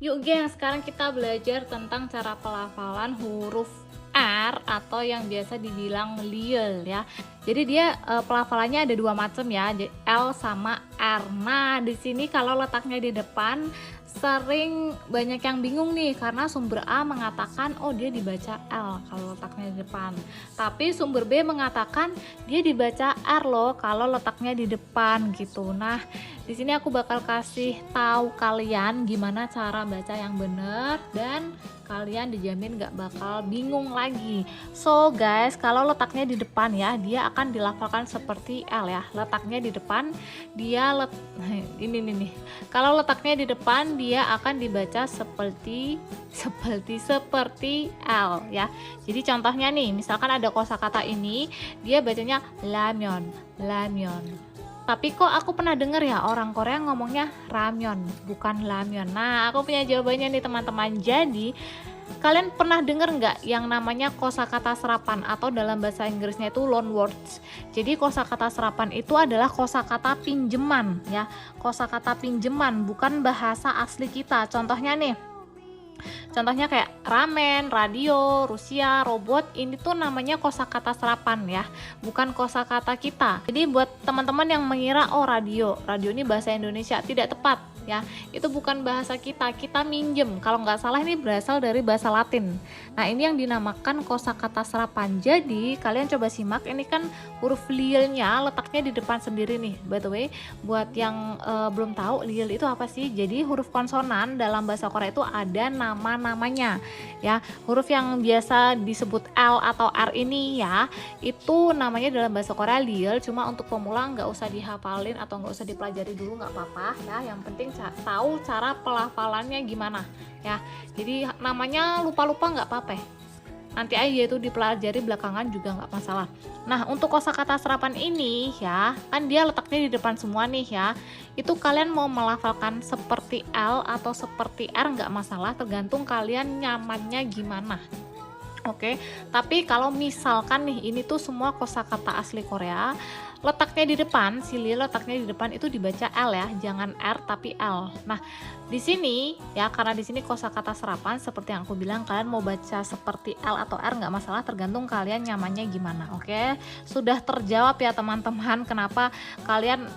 Yuk geng, sekarang kita belajar tentang cara pelafalan huruf R atau yang biasa dibilang liel ya. Jadi dia pelafalannya ada dua macam ya, L sama R. Nah, di sini kalau letaknya di depan sering banyak yang bingung nih karena sumber A mengatakan oh dia dibaca L kalau letaknya di depan. Tapi sumber B mengatakan dia dibaca R loh kalau letaknya di depan gitu. Nah, di sini aku bakal kasih tahu kalian gimana cara baca yang benar dan kalian dijamin gak bakal bingung lagi. So guys, kalau letaknya di depan ya, dia akan dilafalkan seperti L ya. Letaknya di depan dia ini nih. Kalau letaknya di depan dia akan dibaca seperti L ya. Jadi contohnya nih, misalkan ada kosakata ini, dia bacanya lamyon. Tapi kok aku pernah denger ya orang Korea ngomongnya ramyon, bukan lamyon. Nah, aku punya jawabannya nih teman-teman. Jadi, kalian pernah denger nggak yang namanya kosakata serapan atau dalam bahasa Inggrisnya itu loan words. Jadi kosakata serapan itu adalah kosakata pinjeman ya. Kosakata pinjeman bukan bahasa asli kita. Contohnya kayak ramen, radio, Rusia, robot, ini tuh namanya kosakata serapan ya, bukan kosakata kita. Jadi buat teman-teman yang mengira oh radio ini bahasa Indonesia, tidak tepat ya. Itu bukan bahasa kita minjem. Kalau nggak salah ini berasal dari bahasa Latin. Nah, ini yang dinamakan kosakata serapan. Jadi kalian coba simak, ini kan huruf lielnya letaknya di depan sendiri nih. By the way, buat yang belum tahu liel itu apa sih? Jadi huruf konsonan dalam bahasa Korea itu ada namanya ya. Huruf yang biasa disebut L atau R ini ya, itu namanya dalam bahasa Korea liel. Cuma untuk pemula nggak usah dihafalin atau nggak usah dipelajari dulu, nggak apa-apa ya. Yang penting tahu cara pelafalannya gimana ya. Jadi namanya lupa-lupa nggak apa-apa, nanti aja itu dipelajari belakangan juga nggak masalah. Nah, untuk kosakata serapan ini ya, kan dia letaknya di depan semua nih ya. Itu kalian mau melafalkan seperti L atau seperti R nggak masalah, tergantung kalian nyamannya gimana. Oke, tapi kalau misalkan nih ini tuh semua kosakata asli Korea, letaknya di depan, letaknya di depan itu dibaca L ya, jangan R tapi L. Nah, di sini ya, karena di sini kosakata serapan seperti yang aku bilang, kalian mau baca seperti L atau R nggak masalah, tergantung kalian nyamannya gimana. Oke, sudah terjawab ya teman-teman kenapa kalian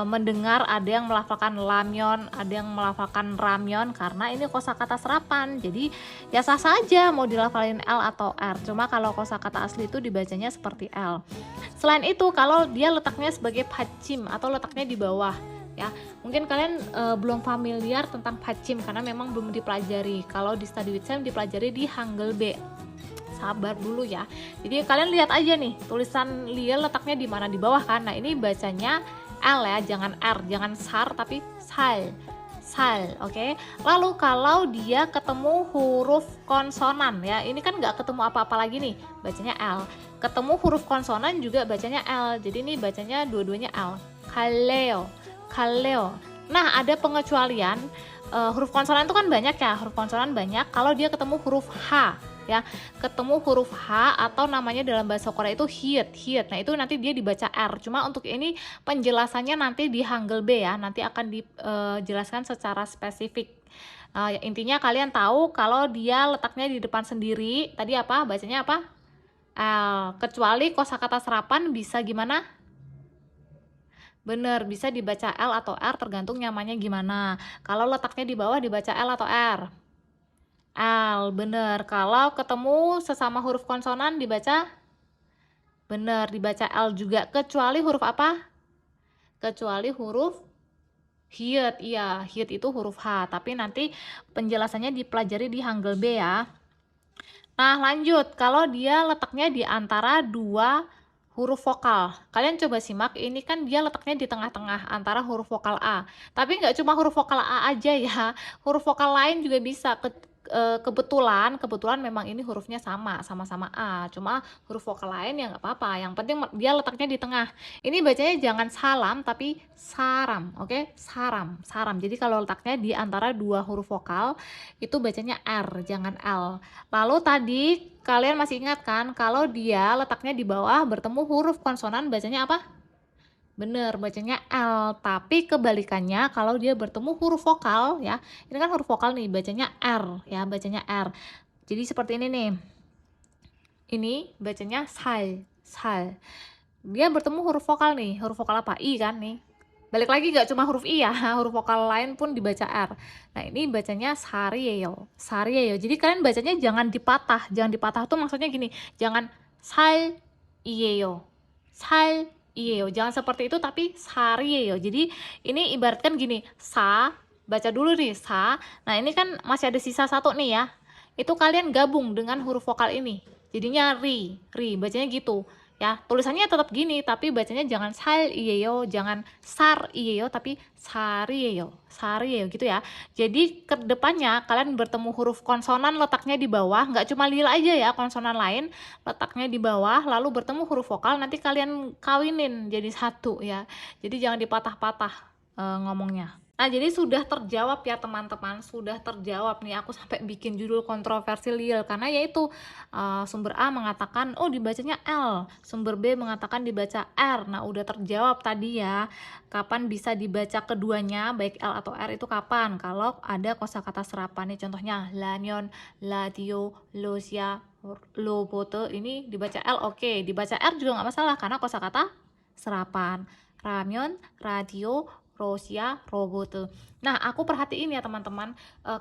mendengar ada yang melafalkan lamyon, ada yang melafalkan ramyon, karena ini kosakata serapan. Jadi ya sah saja mau dilafalin L atau R. Cuma kalau kosakata asli itu dibacanya seperti L. Selain itu, kalau dia letaknya sebagai pachim atau letaknya di bawah ya, mungkin kalian belum familiar tentang pachim karena memang belum dipelajari. Kalau di Study with Sam dipelajari di Hangul B. Sabar dulu ya. Jadi kalian lihat aja nih tulisan liel letaknya di mana, di bawah kan. Nah, ini bacanya L ya, jangan R, jangan sar tapi sal. Oke. Lalu kalau dia ketemu huruf konsonan ya, ini kan nggak ketemu apa-apa lagi nih, bacanya L. Ketemu huruf konsonan juga bacanya L, jadi ini bacanya dua-duanya L. Kaleo. Nah, ada pengecualian. Huruf konsonan itu kan banyak ya, huruf konsonan banyak. Kalau dia ketemu huruf H ya, ketemu huruf H atau namanya dalam bahasa Korea itu hiet. Nah, itu nanti dia dibaca R. Cuma untuk ini penjelasannya nanti di Hangul B ya, nanti akan dijelaskan secara spesifik. Intinya kalian tahu kalau dia letaknya di depan sendiri, tadi apa? Bacanya apa? L. Kecuali kosakata serapan bisa gimana? Bener, bisa dibaca L atau R tergantung nyamannya gimana. Kalau letaknya di bawah dibaca L atau R? L, bener. Kalau ketemu sesama huruf konsonan dibaca? Bener, dibaca L juga. Kecuali huruf apa? Kecuali huruf hiet. Iya, hiet itu huruf H. Tapi nanti penjelasannya dipelajari di Hangul B ya. Nah, lanjut. Kalau dia letaknya di antara dua huruf vokal, kalian coba simak, ini kan dia letaknya di tengah-tengah antara huruf vokal A. Tapi nggak cuma huruf vokal A aja ya, huruf vokal lain juga bisa. Kebetulan memang ini hurufnya sama-sama A, cuma huruf vokal lain ya nggak apa-apa, yang penting dia letaknya di tengah. Ini bacanya jangan salam tapi saram, oke? Saram. Jadi kalau letaknya di antara dua huruf vokal itu bacanya R, jangan L. Lalu tadi kalian masih ingat kan kalau dia letaknya di bawah bertemu huruf konsonan bacanya apa? Bener, bacanya L, tapi kebalikannya kalau dia bertemu huruf vokal ya, ini kan huruf vokal nih, bacanya R ya, bacanya R. Jadi seperti ini nih, ini bacanya sal, sal. Dia bertemu huruf vokal nih, huruf vokal apa? I kan nih. Balik lagi gak cuma huruf I ya, huruf vokal lain pun dibaca R. Nah ini bacanya sarieyo, sarieyo. Jadi kalian bacanya jangan dipatah, jangan dipatah tuh maksudnya gini, jangan sal iyeyo, sal iyeyo. Jangan seperti itu tapi sarieyo. Jadi ini ibaratkan gini, sa, baca dulu nih sa. Nah ini kan masih ada sisa satu nih ya. Itu kalian gabung dengan huruf vokal ini. Jadinya ri, bacanya gitu ya, tulisannya tetap gini tapi bacanya jangan sal iyeyo, jangan sar iyeyo tapi sarieyo, sarieyo gitu ya. Jadi kedepannya kalian bertemu huruf konsonan letaknya di bawah, nggak cuma lila aja ya, konsonan lain letaknya di bawah lalu bertemu huruf vokal, nanti kalian kawinin jadi satu ya. Jadi jangan dipatah-patah ngomongnya. Nah, jadi sudah terjawab ya teman-teman, sudah terjawab nih, aku sampai bikin judul kontroversial karena yaitu sumber A mengatakan oh dibacanya L, sumber B mengatakan dibaca R. Nah, udah terjawab tadi ya. Kapan bisa dibaca keduanya, baik L atau R itu kapan? Kalau ada kosakata serapan nih, contohnya lamyon, radio, losia, lobote, ini dibaca L oke, dibaca R juga nggak masalah karena kosakata serapan. Ramyon, radio, Rosia, robot. Nah, aku perhatiin ya teman-teman,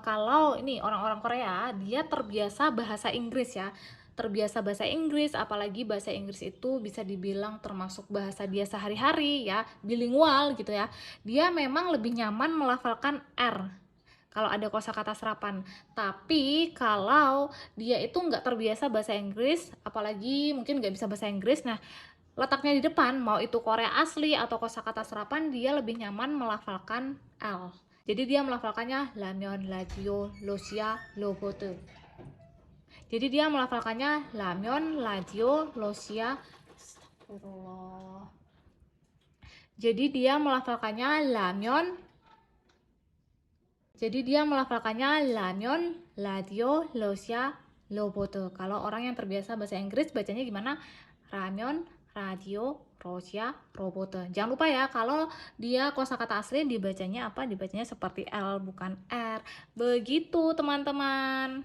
kalau ini orang-orang Korea, dia terbiasa bahasa Inggris ya. Terbiasa bahasa Inggris, apalagi bahasa Inggris itu bisa dibilang termasuk bahasa dia sehari-hari ya, bilingual gitu ya. Dia memang lebih nyaman melafalkan R kalau ada kosakata serapan. Tapi kalau dia itu nggak terbiasa bahasa Inggris, apalagi mungkin nggak bisa bahasa Inggris, nah letaknya di depan, mau itu Korea asli atau kosakata serapan, dia lebih nyaman melafalkan L. Jadi dia melafalkannya lamyon, radio, losia, lobote. Jadi dia melafalkannya lamyon, radio, losia. Astagfirullah. Jadi dia melafalkannya lamyon. Jadi dia melafalkannya lamyon, radio, losia, lobote. Kalau orang yang terbiasa bahasa Inggris bacanya gimana? Ramyon, radio, rosia, robote. Jangan lupa ya, kalau dia kosakata asli dibacanya apa? Dibacanya seperti L bukan R. Begitu teman-teman.